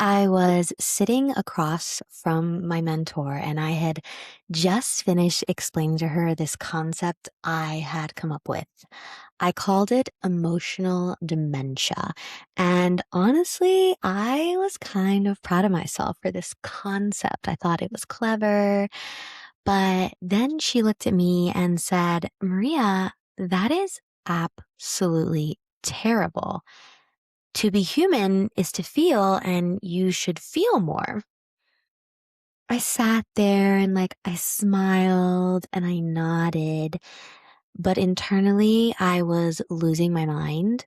I was sitting across from my mentor, and I had just finished explaining to her this concept I had come up with. I called it emotional dementia. And honestly, I was kind of proud of myself for this concept. I thought it was clever. But then she looked at me and said, Maria, that is absolutely terrible. To be human is to feel, and you should feel more. I sat there and I smiled and I nodded, but internally I was losing my mind.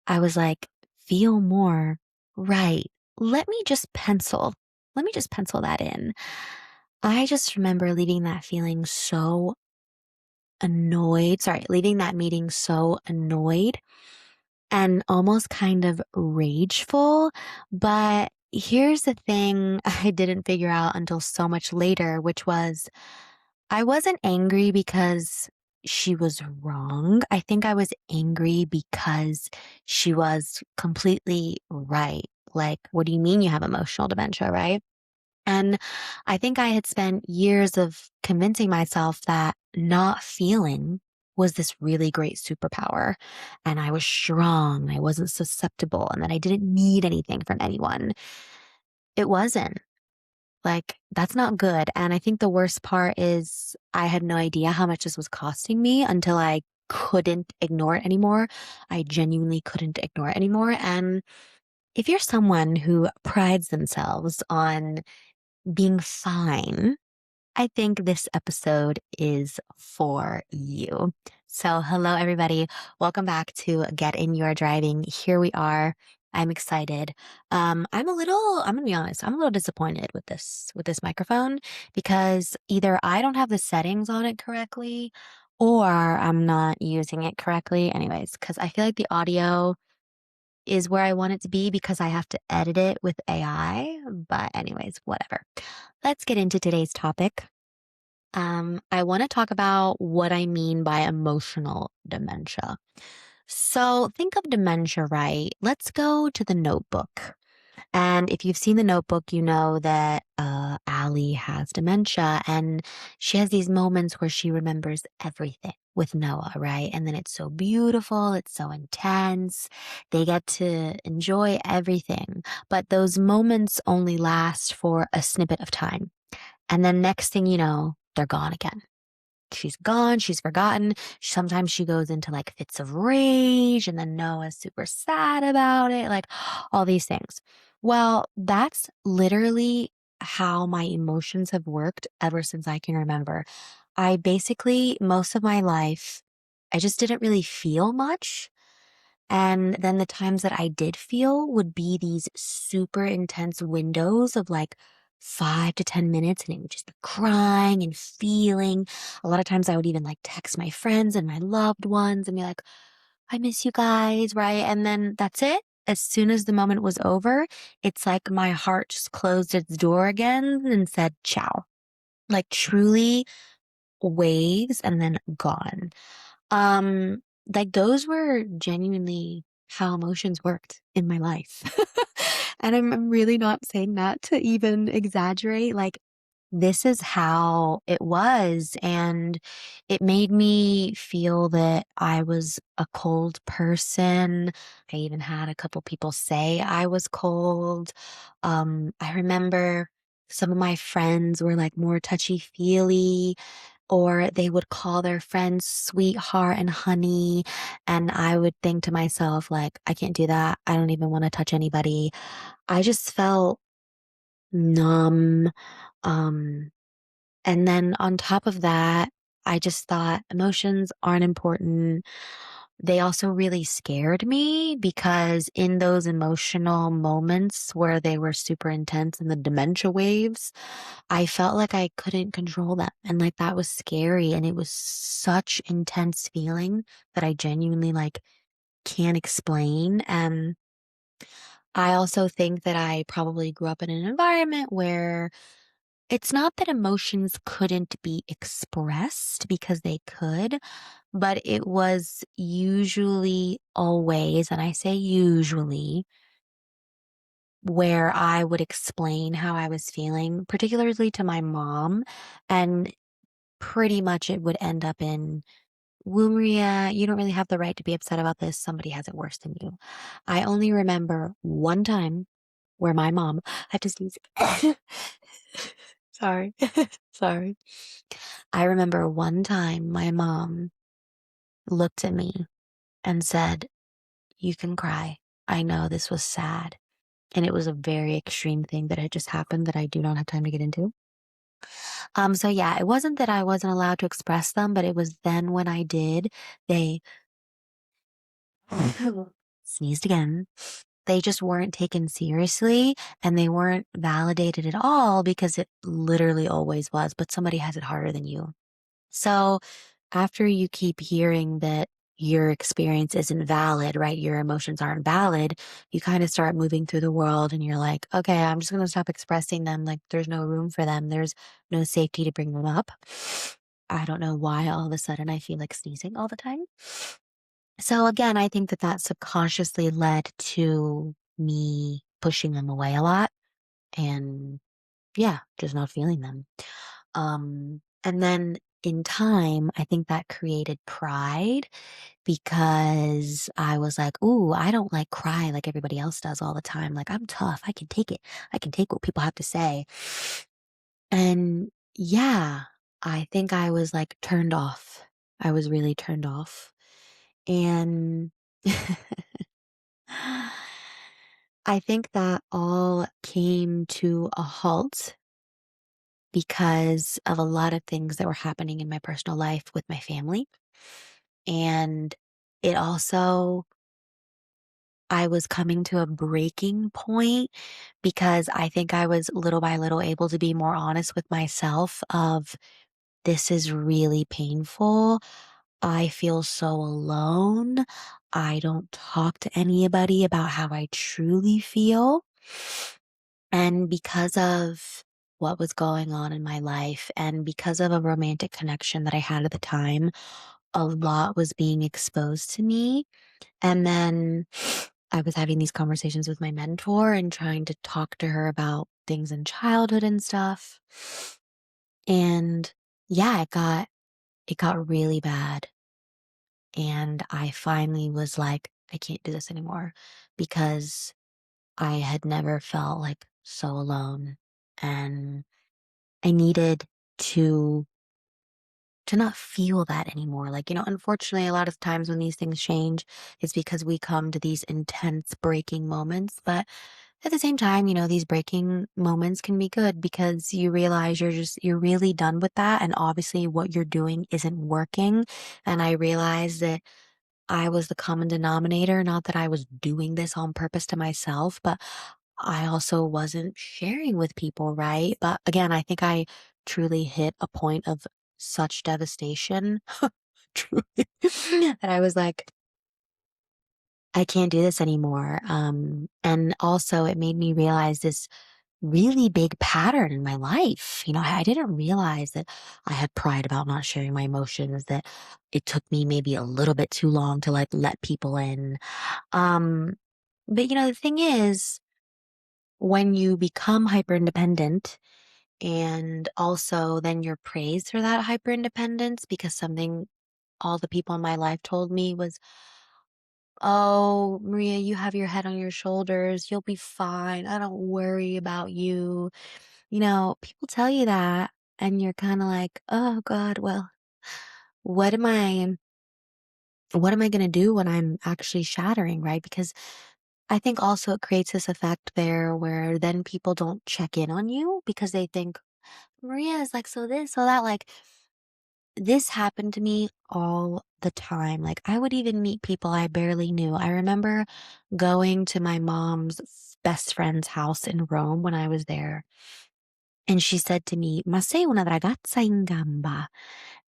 I was like, feel more. Right. Let me just pencil. Let me just pencil that in. I just remember leaving that feeling so leaving that meeting so annoyed and almost kind of rageful. But here's the thing I didn't figure out until so much later, which was I wasn't angry because she was wrong. I think I was angry because she was completely right. Like, what do you mean you have emotional dementia, right? And I think I had spent years of convincing myself that not feeling was this really great superpower. And I was strong, I wasn't susceptible, and that I didn't need anything from anyone. It wasn't. That's not good. And I think the worst part is I had no idea how much this was costing me until I couldn't ignore it anymore. I genuinely couldn't ignore it anymore. And if you're someone who prides themselves on being fine, I think this episode is for you. So, hello, everybody. Welcome back to Get In Your Driving. Here we are. I'm excited. I'm gonna be honest, I'm a little disappointed with this microphone because either I don't have the settings on it correctly or I'm not using it correctly. Anyways, because I feel like the audio is where I want it to be because I have to edit it with AI. But, anyways, whatever. Let's get into today's topic. I want to talk about what I mean by emotional dementia. So, think of dementia, right? Let's go to the notebook. And if you've seen the notebook, you know that Allie has dementia and she has these moments where she remembers everything with Noah, right? And then it's so beautiful, it's so intense. They get to enjoy everything, but those moments only last for a snippet of time. And then next thing you know, they're gone again. She's gone, she's forgotten. Sometimes she goes into fits of rage, and then Noah's super sad about it, all these things. Well, that's literally how my emotions have worked ever since I can remember. I basically, most of my life, I just didn't really feel much. And then the times that I did feel would be these super intense windows of 5 to 10 minutes, and it would just be crying and feeling. A lot of times I would even text my friends and my loved ones and be like, I miss you guys, right? And then that's it. As soon as the moment was over, it's like my heart just closed its door again and said, ciao. Truly waves and then gone. Um, those were genuinely how emotions worked in my life. And I'm really not saying that to even exaggerate. This is how it was. And it made me feel that I was a cold person. I even had a couple people say I was cold. I remember some of my friends were more touchy feely, or they would call their friends sweetheart and honey. And I would think to myself, I can't do that. I don't even want to touch anybody. I just felt numb. Um, and then on top of that, I just thought emotions aren't important. They also really scared me because in those emotional moments where they were super intense and the dementia waves, I felt like I couldn't control them. And that was scary. And it was such intense feeling that I genuinely can't explain. And I also think that I probably grew up in an environment where it's not that emotions couldn't be expressed because they could, but it was usually always, and I say usually, where I would explain how I was feeling, particularly to my mom, and pretty much it would end up in, "Well, Maria, you don't really have the right to be upset about this. Somebody has it worse than you." I only remember one time where my mom had to sneeze. Sorry. Sorry. I remember one time my mom looked at me and said, "You can cry. I know this was sad." And it was a very extreme thing that had just happened that I do not have time to get into. So yeah, it wasn't that I wasn't allowed to express them, but it was then when I did, they sneezed again. They just weren't taken seriously and they weren't validated at all because it literally always was, but somebody has it harder than you. So after you keep hearing that your experience isn't valid, right? Your emotions aren't valid, you kind of start moving through the world and you're like, okay, I'm just going to stop expressing them. Like there's no room for them. There's no safety to bring them up. I don't know why all of a sudden I feel like sneezing all the time. So again, I think that that subconsciously led to me pushing them away a lot and yeah, just not feeling them. And then in time, I think that created pride because I was like, "Ooh, I don't like cry like everybody else does all the time. Like I'm tough. I can take it. I can take what people have to say." And yeah, I think I was like turned off. I was really turned off. And I think that all came to a halt because of a lot of things that were happening in my personal life with my family. And it also, I was coming to a breaking point because I think I was little by little able to be more honest with myself of this is really painful. I feel so alone. I don't talk to anybody about how I truly feel. And because of what was going on in my life and because of a romantic connection that I had at the time, a lot was being exposed to me. And then I was having these conversations with my mentor and trying to talk to her about things in childhood and stuff. And yeah, it got really bad. And I finally was like, I can't do this anymore because I had never felt like so alone. And I needed to not feel that anymore. Like, unfortunately, a lot of times when these things change, it's because we come to these intense breaking moments. But at the same time, these breaking moments can be good because you realize you're really done with that. And obviously, what you're doing isn't working. And I realized that I was the common denominator, not that I was doing this on purpose to myself, but I also wasn't sharing with people, right? But again, I think I truly hit a point of such devastation, truly, that I was like, I can't do this anymore. And also it made me realize this really big pattern in my life. I didn't realize that I had pride about not sharing my emotions, that it took me maybe a little bit too long to like let people in. Um, but the thing is, when you become hyper independent and also then you're praised for that hyper independence because something all the people in my life told me was, "Oh, Maria, you have your head on your shoulders. You'll be fine. I don't worry about you." People tell you that and you're kind of like, "Oh God, well, what am I what am I going to do when I'm actually shattering, right?" Because I think also it creates this effect there where then people don't check in on you because they think Maria is like, so this, so that. Like, this happened to me all the time. Like, I would even meet people I barely knew. I remember going to my mom's best friend's house in Rome when I was there. And she said to me, "Ma sei una ragazza in gamba."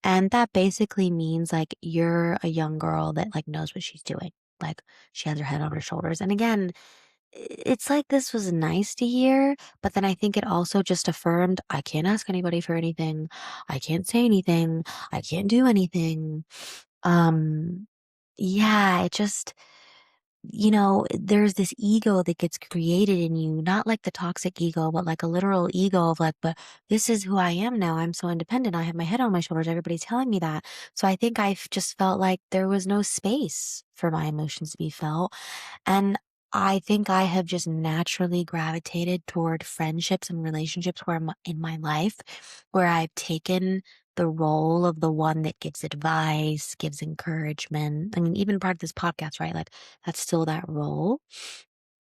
And that basically means like you're a young girl that like knows what she's doing. Like she has her head on her shoulders. And again, it's like this was nice to hear, but then I think it also just affirmed I can't ask anybody for anything. I can't say anything. I can't do anything. Um yeah, it just there's this ego that gets created in you, not like the toxic ego, but like a literal ego of like, but this is who I am now. I'm so independent. I have my head on my shoulders. Everybody's telling me that. So I think just felt like there was no space for my emotions to be felt. And I think I have just naturally gravitated toward friendships and relationships in my life where I've taken the role of the one that gives advice, gives encouragement. I mean, even part of this podcast, right? Like that's still that role.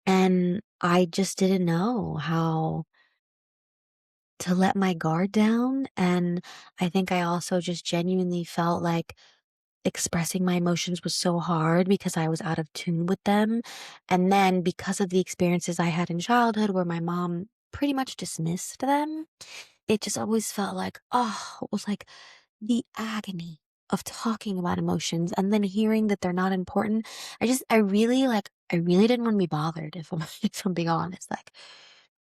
And I just didn't know how to let my guard down. And I think I also just genuinely felt like expressing my emotions was so hard because I was out of tune with them. And then because of the experiences I had in childhood where my mom pretty much dismissed them, it just always felt like, oh, it was like the agony of talking about emotions and then hearing that they're not important. I really didn't want to be bothered if I'm, if I'm being honest. Like,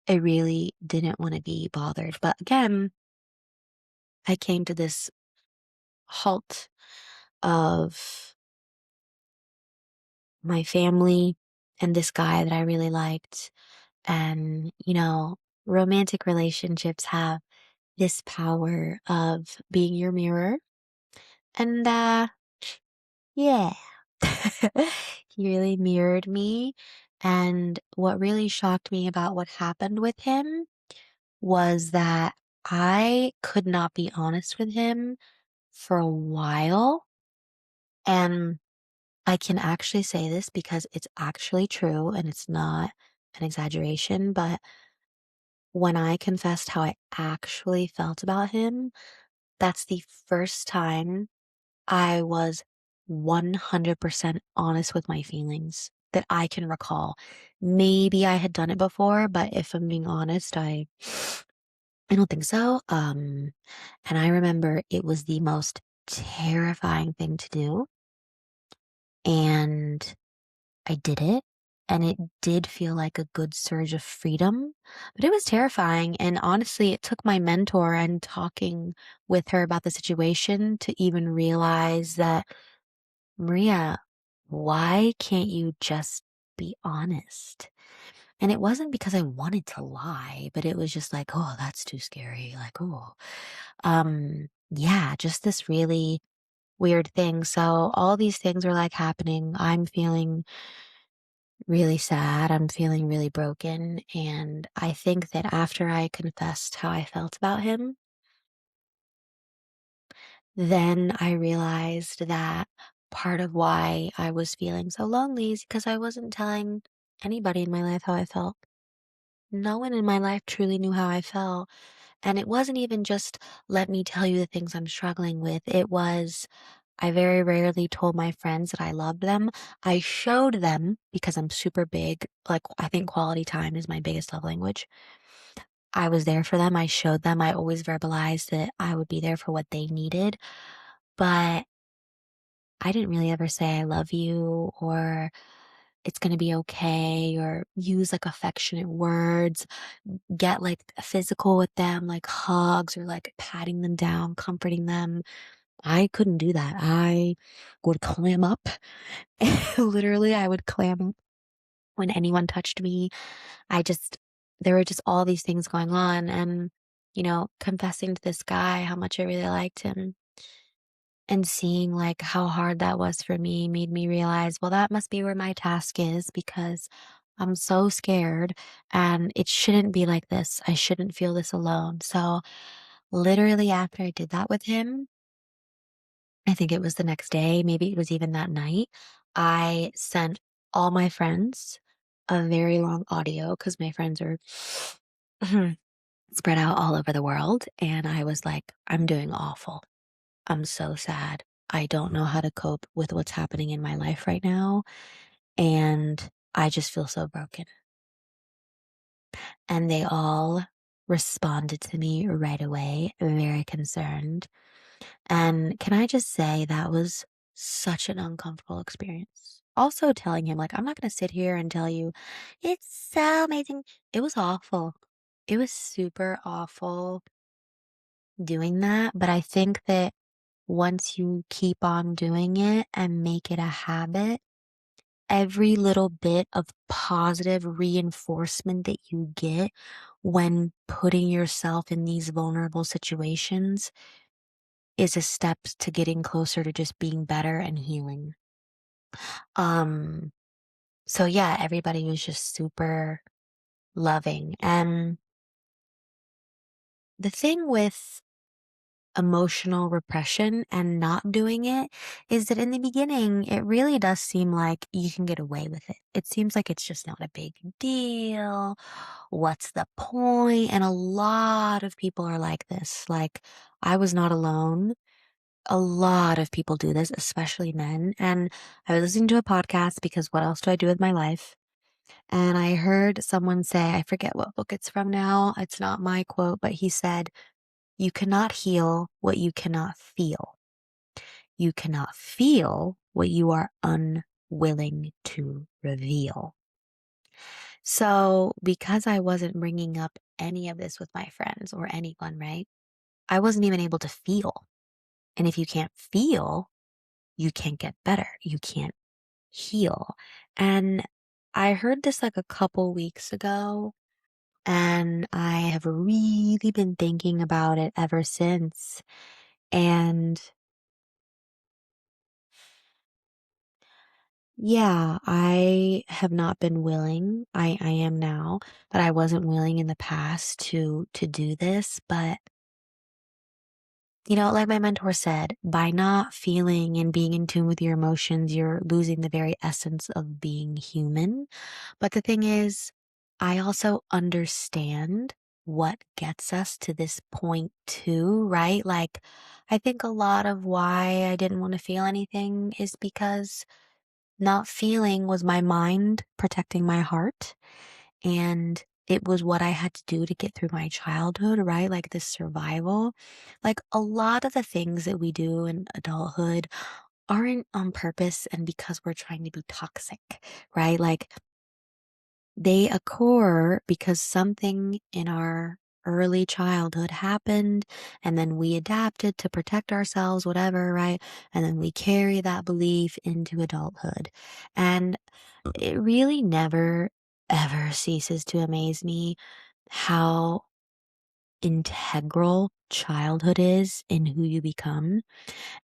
I really didn't want to be bothered. But again, I came to this halt of my family and this guy that I really liked. And, romantic relationships have this power of being your mirror. And, yeah, he really mirrored me. And what really shocked me about what happened with him was that I could not be honest with him for a while. And I can actually say this because it's actually true and it's not an exaggeration, but when I confessed how I actually felt about him, that's the first time I was 100% honest with my feelings that I can recall. Maybe I had done it before, but if I'm being honest, I don't think so. And I remember it was the most terrifying thing to do, and I did it, and it did feel like a good surge of freedom, but it was terrifying. And honestly, it took my mentor and talking with her about the situation to even realize that, Maria, why can't you just be honest? And it wasn't because I wanted to lie, but it was just like, oh, that's too scary. Like, oh, yeah, just this really weird thing. So all these things are like happening. I'm feeling really sad. I'm feeling really broken. And I think that after I confessed how I felt about him, then I realized that part of why I was feeling so lonely is because I wasn't telling anybody in my life how I felt. No one in my life truly knew how I felt. And it wasn't even just, let me tell you the things I'm struggling with. It was, I very rarely told my friends that I loved them. I showed them because I'm super big. Like, I think quality time is my biggest love language. I was there for them. I showed them. I always verbalized that I would be there for what they needed. But I didn't really ever say I love you or it's going to be okay or use like affectionate words, get like physical with them, like hugs or like patting them down, comforting them. I couldn't do that. I would clam up. Literally, I would clam up when anyone touched me. There were just all these things going on. And, confessing to this guy how much I really liked him and seeing like how hard that was for me made me realize, well, that must be where my task is because I'm so scared and it shouldn't be like this. I shouldn't feel this alone. So, literally, after I did that with him, I think it was the next day, maybe it was even that night, I sent all my friends a very long audio because my friends are spread out all over the world. And I was like, I'm doing awful. I'm so sad. I don't know how to cope with what's happening in my life right now. And I just feel so broken. And they all responded to me right away, very concerned. And can I just say that was such an uncomfortable experience. Also telling him, like, I'm not going to sit here and tell you, it's so amazing. It was awful. It was super awful doing that. But I think that once you keep on doing it and make it a habit, every little bit of positive reinforcement that you get when putting yourself in these vulnerable situations is a step to getting closer to just being better and healing. Um, so yeah, everybody was just super loving. And the thing with emotional repression and not doing it is that in the beginning, it really does seem like you can get away with it. It seems like it's just not a big deal. What's the point? And a lot of people are like this. Like, I was not alone. A lot of people do this, especially men. And I was listening to a podcast because what else do I do with my life? And I heard someone say, I forget what book it's from now. It's not my quote, but he said, you cannot heal what you cannot feel. You cannot feel what you are unwilling to reveal. So, because I wasn't bringing up any of this with my friends or anyone, right? I wasn't even able to feel. And if you can't feel, you can't get better. You can't heal. And I heard this like a couple weeks ago, and I have really been thinking about it ever since. And yeah, I have not been willing. I am now, but I wasn't willing in the past to do this. But like my mentor said, by not feeling and being in tune with your emotions, you're losing the very essence of being human. But the thing is, I also understand what gets us to this point too, right? Like, I think a lot of why I didn't want to feel anything is because not feeling was my mind protecting my heart. And it was what I had to do to get through my childhood, right? Like this survival. Like a lot of the things that we do in adulthood aren't on purpose and because we're trying to be toxic, right? Like they occur because something in our early childhood happened and then we adapted to protect ourselves, whatever, right? And then we carry that belief into adulthood. And it really never, ever ceases to amaze me how integral childhood is in who you become.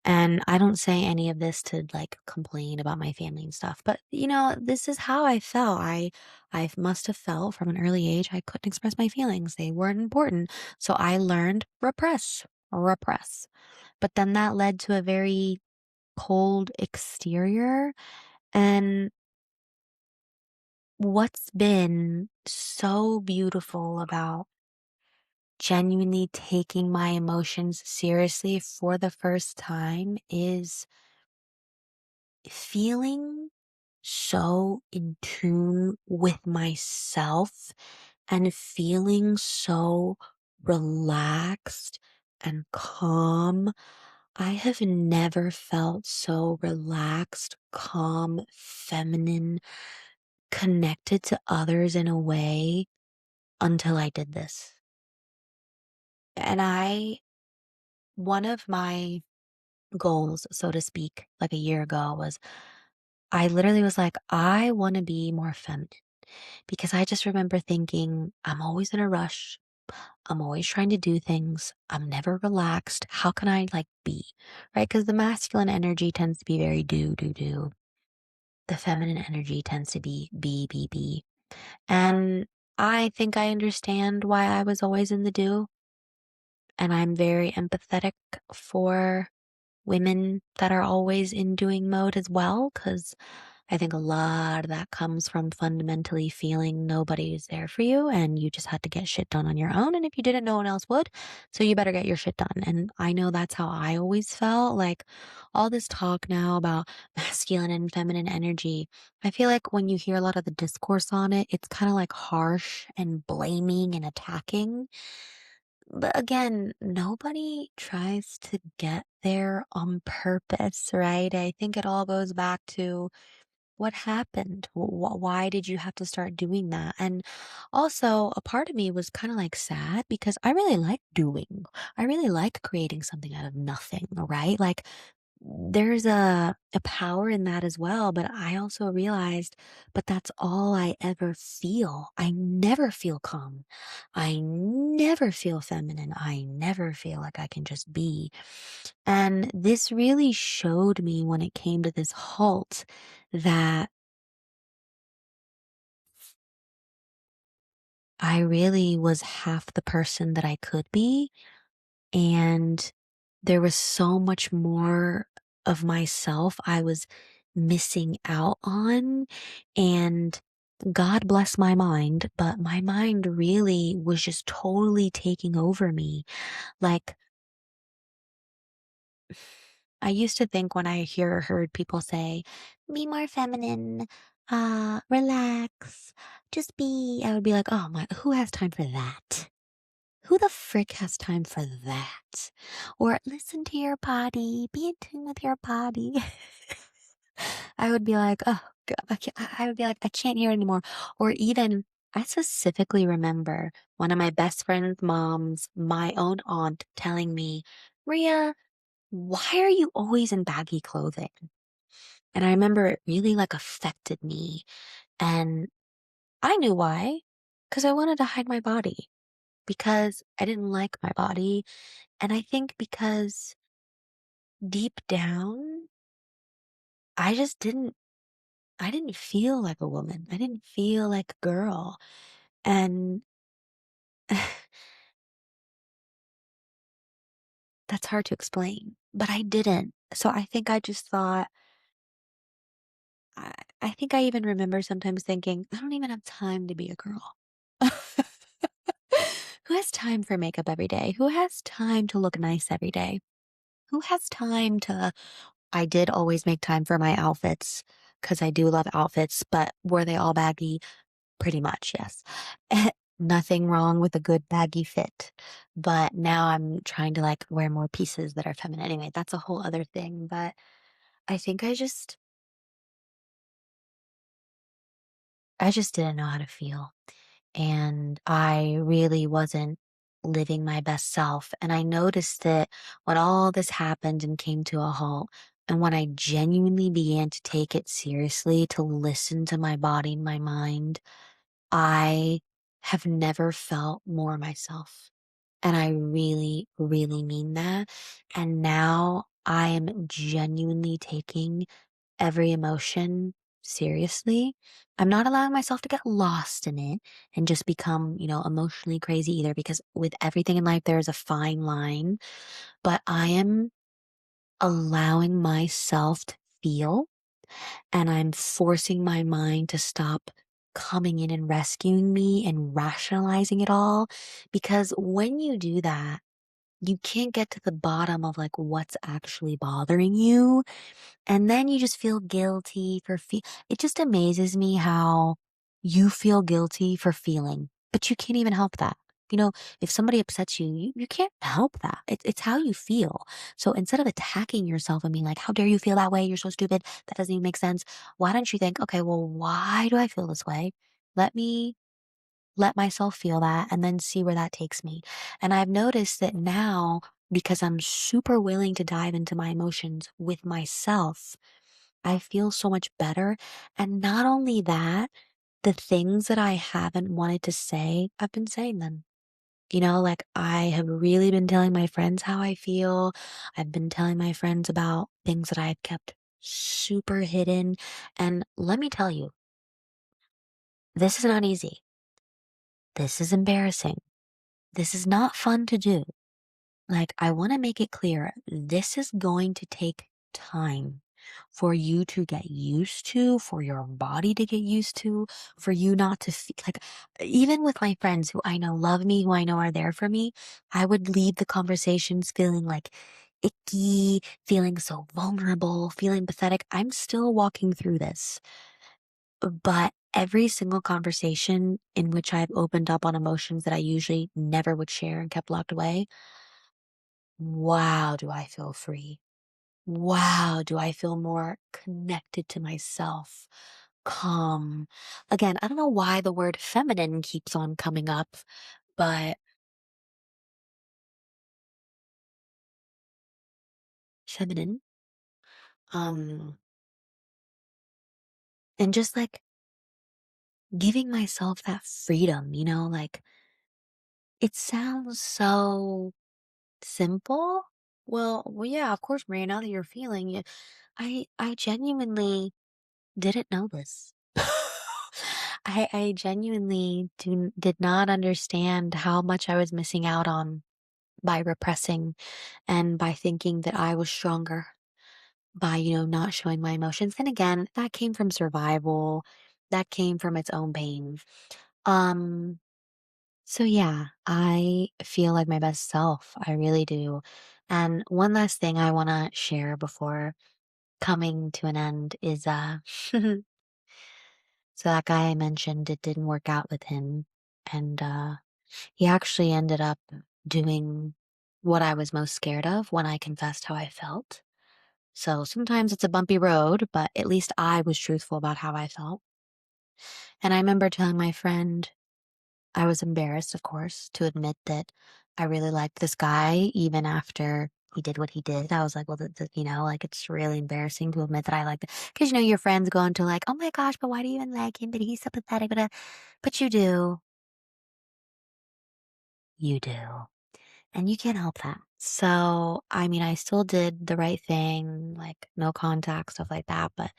And I don't say any of this to like complain about my family and stuff, but this is how I felt. I must have felt from an early age I couldn't express my feelings. They weren't important. So I learned repress. But then that led to a very cold exterior. And what's been so beautiful about genuinely taking my emotions seriously for the first time is feeling so in tune with myself and feeling so relaxed and calm. I have never felt so relaxed, calm, feminine, connected to others in a way until I did this. And one of my goals, so to speak, like a year ago was I literally was like, I want to be more feminine because I just remember thinking, I'm always in a rush. I'm always trying to do things. I'm never relaxed. How can I like be? Right? Because the masculine energy tends to be very do, do, do. The feminine energy tends to be, be. And I think I understand why I was always in the do. And I'm very empathetic for women that are always in doing mode as well, because I think a lot of that comes from fundamentally feeling nobody is there for you and you just had to get shit done on your own. And if you didn't, no one else would. So you better get your shit done. And I know that's how I always felt. Like all this talk now about masculine and feminine energy, I feel like when you hear a lot of the discourse on it, it's kind of like harsh and blaming and attacking. But again, nobody tries to get there on purpose, right? I think it all goes back to what happened? Why did you have to start doing that? And also, a part of me was kind of like sad because I really like doing. I really like creating something out of nothing, right? Like there's a power in that as well, but I also realized, but that's all I ever feel. I never feel calm. I never feel feminine. I never feel like I can just be. And this really showed me when it came to this halt that I really was half the person that I could be. And there was so much more of myself I was missing out on. And God bless my mind, but my mind really was just totally taking over me. Like, I used to think when I heard people say, be more feminine, relax, just be, I would be like, oh my, who has time for that? Who the frick has time for that? Or listen to your body, be in tune with your body. I would be like, oh, God, I would be like, I can't hear anymore. Or even, I specifically remember one of my best friend's moms, my own aunt, telling me, Maria, why are you always in baggy clothing? And I remember it really like affected me. And I knew why, because I wanted to hide my body, because I didn't like my body. And I think because deep down, I just I didn't feel like a woman. I didn't feel like a girl. And that's hard to explain, but I didn't. So I think I just thought, I, I think I even remember sometimes thinking, I don't even have time to be a girl. Who has time for makeup every day? Who has time to look nice every day? Who has time to I did always make time for my outfits because I do love outfits, but were they all baggy? Pretty much, yes. Nothing wrong with a good baggy fit, but now I'm trying to like wear more pieces that are feminine. Anyway, that's a whole other thing, but I think I just didn't know how to feel. And I really wasn't living my best self. And I noticed it when all this happened and came to a halt. And when I genuinely began to take it seriously, to listen to my body and my mind, I have never felt more myself. And I really, really mean that. And now I am genuinely taking every emotion seriously. I'm not allowing myself to get lost in it and just become, emotionally crazy either, because with everything in life, there is a fine line. But I am allowing myself to feel, and I'm forcing my mind to stop coming in and rescuing me and rationalizing it all. Because when you do that, you can't get to the bottom of like what's actually bothering you, and then you just feel guilty for it just amazes me how you feel guilty for feeling, but you can't even help that. You know, if somebody upsets you, you can't help that. It's how you feel. So instead of attacking yourself and being like, how dare you feel that way? You're so stupid. That doesn't even make sense. Why don't you think, okay, well, why do I feel this way? Let me let myself feel that and then see where that takes me. And I've noticed that now, because I'm super willing to dive into my emotions with myself, I feel so much better. And not only that, the things that I haven't wanted to say, I've been saying them. Like I have really been telling my friends how I feel. I've been telling my friends about things that I've kept super hidden. And let me tell you, this is not easy. This is embarrassing. This is not fun to do. Like, I want to make it clear, this is going to take time for you to get used to, for your body to get used to, for you not to feel like, even with my friends who I know love me, who I know are there for me, I would leave the conversations feeling like icky, feeling so vulnerable, feeling pathetic. I'm still walking through this, but every single conversation in which I've opened up on emotions that I usually never would share and kept locked away, wow, do I feel free. Wow, do I feel more connected to myself, calm. Again, I don't know why the word feminine keeps on coming up, but feminine. Um, and just like giving myself that freedom, like it sounds so simple. Well, yeah, of course, Maria, now that you're feeling it, I genuinely didn't know this. I genuinely did not understand how much I was missing out on by repressing and by thinking that I was stronger by, not showing my emotions. And again, that came from survival. That came from its own pain. Um, so yeah, I feel like my best self. I really do. And one last thing I want to share before coming to an end is so that guy I mentioned, it didn't work out with him. And he actually ended up doing what I was most scared of when I confessed how I felt. So sometimes it's a bumpy road, but at least I was truthful about how I felt. And I remember telling my friend, I was embarrassed, of course, to admit that I really liked this guy, even after he did what he did. I was like, well, like it's really embarrassing to admit that I liked it. Because, your friends go into like, oh my gosh, but why do you even like him? But he's so pathetic. But you do. You do. And you can't help that. So, I mean, I still did the right thing, like no contact, stuff like that. But,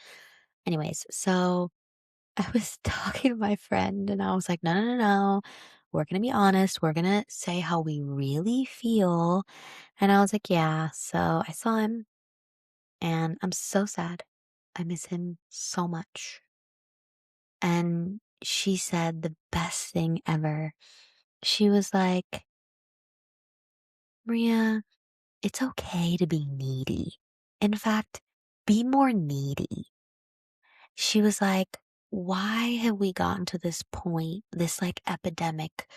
anyways, so I was talking to my friend and I was like, no, no, no, no. We're going to be honest. We're going to say how we really feel. And I was like, yeah. So I saw him and I'm so sad. I miss him so much. And she said the best thing ever. She was like, Maria, it's okay to be needy. In fact, be more needy. She was like, why have we gotten to this point, this like epidemic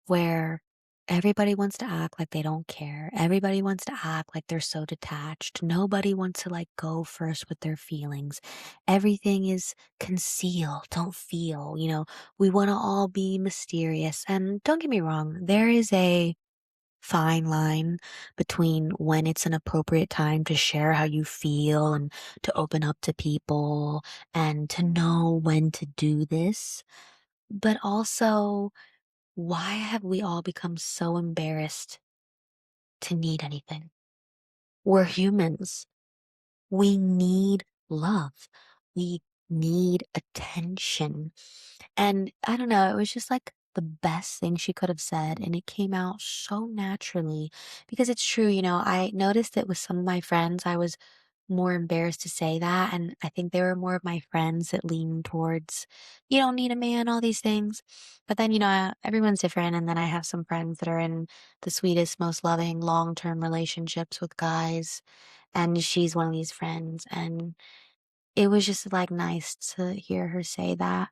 where everybody wants to act like they don't care. Everybody wants to act like they're so detached. Nobody wants to like go first with their feelings. Everything is conceal, don't feel, we want to all be mysterious. And don't get me wrong, there is a fine line between when it's an appropriate time to share how you feel and to open up to people and to know when to do this. But also, why have we all become so embarrassed to need anything? We're humans. We need love. We need attention. And I don't know, it was just like the best thing she could have said. And it came out so naturally because it's true. I noticed it with some of my friends. I was more embarrassed to say that. And I think they were more of my friends that leaned towards, you don't need a man, all these things. But then, everyone's different. And then I have some friends that are in the sweetest, most loving long-term relationships with guys. And she's one of these friends. And it was just like nice to hear her say that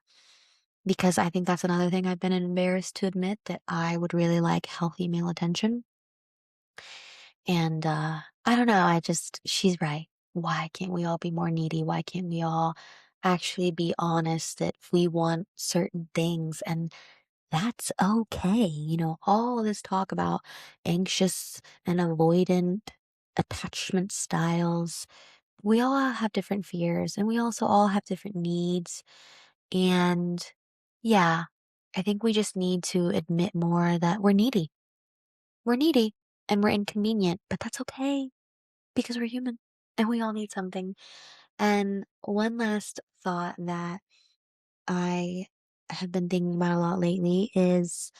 because I think that's another thing I've been embarrassed to admit that I would really like healthy male attention. And I don't know, she's right. Why can't we all be more needy? Why can't we all actually be honest that we want certain things and that's okay? All of this talk about anxious and avoidant attachment styles. We all have different fears and we also all have different needs. And yeah, I think we just need to admit more that we're needy. We're needy and we're inconvenient, but that's okay because we're human and we all need something. And one last thought that I have been thinking about a lot lately is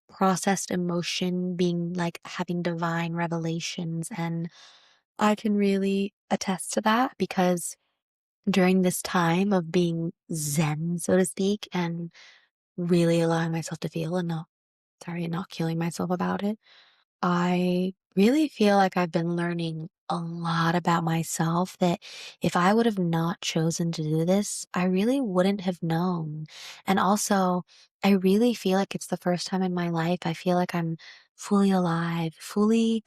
processed emotion being like having divine revelations. And I can really attest to that because during this time of being zen, so to speak, and really allowing myself to feel and not killing myself about it, I really feel like I've been learning a lot about myself that if I would have not chosen to do this, I really wouldn't have known. And also, I really feel like it's the first time in my life I feel like I'm fully alive, fully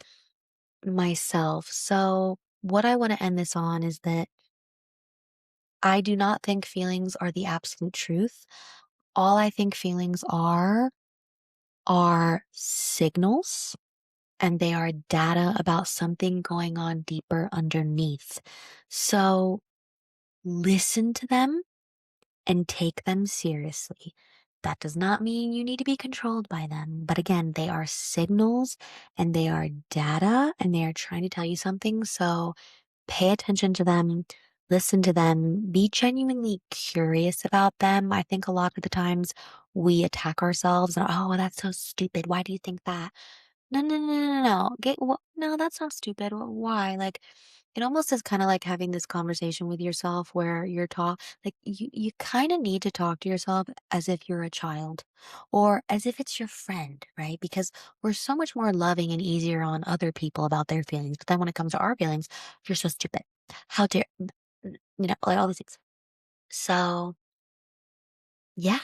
myself. So, what I want to end this on is that I do not think feelings are the absolute truth. All I think feelings are signals and they are data about something going on deeper underneath. So listen to them and take them seriously. That does not mean you need to be controlled by them. But again, they are signals and they are data and they are trying to tell you something. So pay attention to them, listen to them, be genuinely curious about them. I think a lot of the times we attack ourselves and, oh, that's so stupid. Why do you think that? No, no, no, no, no. No, that's not stupid. Why? Like, it almost is kind of like having this conversation with yourself where like you kind of need to talk to yourself as if you're a child or as if it's your friend, right? Because we're so much more loving and easier on other people about their feelings. But then when it comes to our feelings, you're so stupid. How dare, like all these things. So yeah,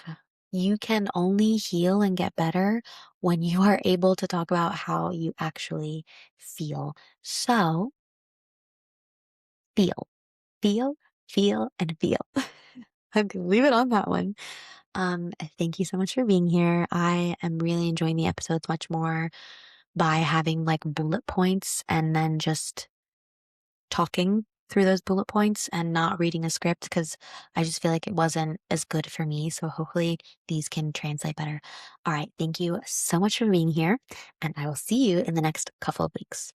you can only heal and get better when you are able to talk about how you actually feel. So feel, feel, feel, and feel. I'm gonna leave it on that one. Thank you so much for being here. I am really enjoying the episodes much more by having like bullet points and then just talking through those bullet points and not reading a script because I just feel like it wasn't as good for me. So hopefully these can translate better. All right. Thank you so much for being here, and I will see you in the next couple of weeks.